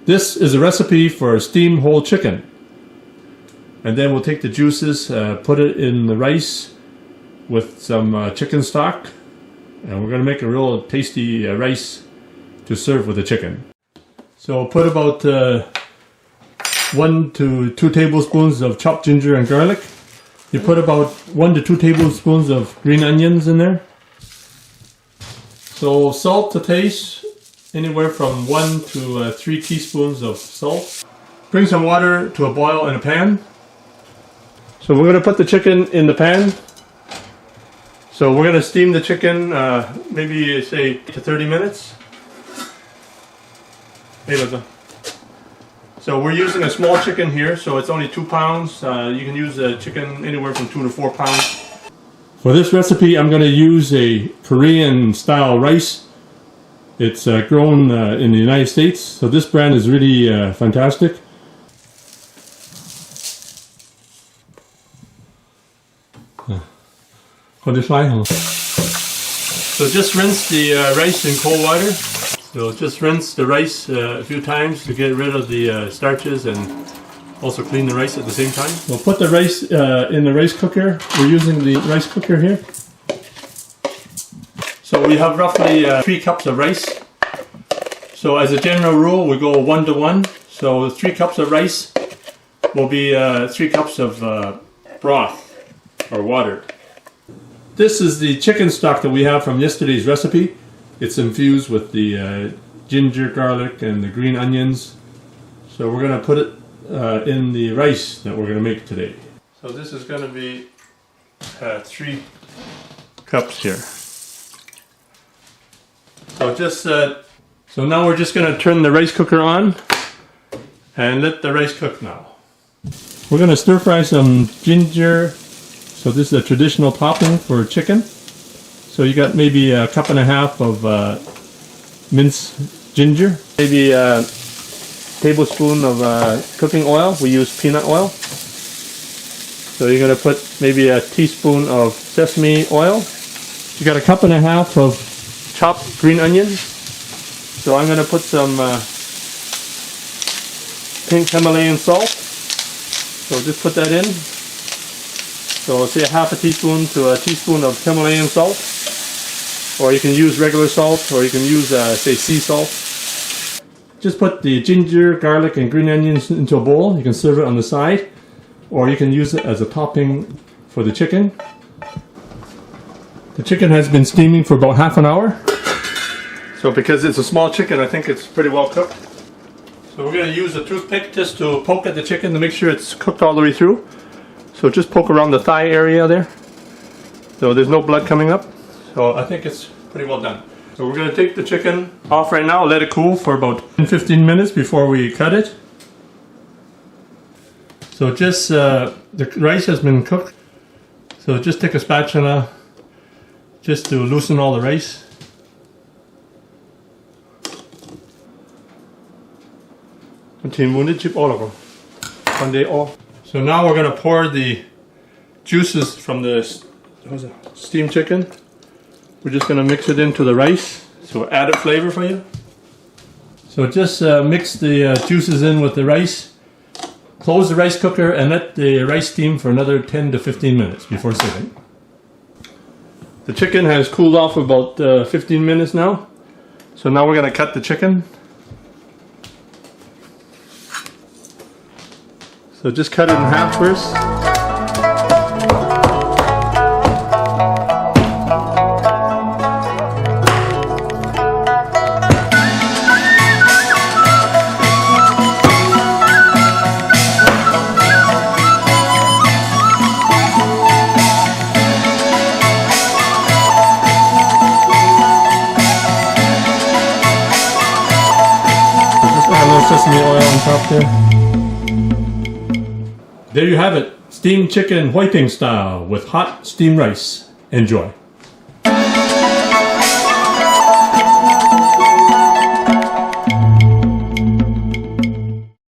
This is a recipe for steamed whole chicken. And then we'll take the juices, put it in the rice with some chicken stock. And we're going to make a real tasty rice to serve with the chicken. So put about 1 to 2 tablespoons of chopped ginger and garlic. You put about 1 to 2 tablespoons of green onions in there. So salt to taste, anywhere from 1 to 3 teaspoons of salt. Bring some water to a boil in a pan. So we're going to put the chicken in the pan. So we're going to steam the chicken maybe say to 30 minutes. So we're using a small chicken here, so it's only 2 pounds. You can use a chicken anywhere from 2 to 4 pounds. For this recipe, I'm going to use a Korean style rice. It's grown in the United States, so this brand is really fantastic. So just rinse the rice in cold water. So just rinse the rice a few times to get rid of the starches and also clean the rice at the same time. We'll put the rice in the rice cooker. We're using the rice cooker here. So we have roughly 3 cups of rice. So as a general rule, we go 1 to 1. So 3 cups of rice will be 3 cups of broth or water. This is the chicken stock that we have from yesterday's recipe. It's infused with the ginger, garlic, and the green onions. So we're going to put it in the rice that we're going to make today. So this is going to be 3 cups here. So now we're just going to turn the rice cooker on and let the rice cook now. We're going to stir fry some ginger. So this is a traditional topping for chicken. So you got maybe a cup and a half of minced ginger, maybe a tablespoon of cooking oil. We use peanut oil. So you're going to put maybe a teaspoon of sesame oil. You got a cup and a half of chopped green onions. So I'm going to put some pink Himalayan salt. So just put that in. So say a half a teaspoon to a teaspoon of Himalayan salt. Or you can use regular salt, or you can use say sea salt. Just put the ginger, garlic, and green onions into a bowl. You can serve it on the side, or you can use it as a topping for the chicken. The chicken has been steaming for about half an hour. So because it's a small chicken, I think it's pretty well cooked. So we're going to use a toothpick just to poke at the chicken to make sure it's cooked all the way through. So just poke around the thigh area there. So there's no blood coming up. So I think it's pretty well done. So we're going to take the chicken off right now, let it cool for about 10-15 minutes before we cut it. So just the rice has been cooked. So just take a spatula just to loosen all the rice. So now we're going to pour the juices from the steamed chicken. We're just going to mix it into the rice, so added flavor for you. So just mix the juices in with the rice. Close the rice cooker and let the rice steam for another 10 to 15 minutes before serving. The chicken has cooled off about 15 minutes now. So now we're going to cut the chicken. So just cut it in half first. Just add a little sesame oil on top there. There you have it, steamed chicken Hoiping style with hot steamed rice. Enjoy.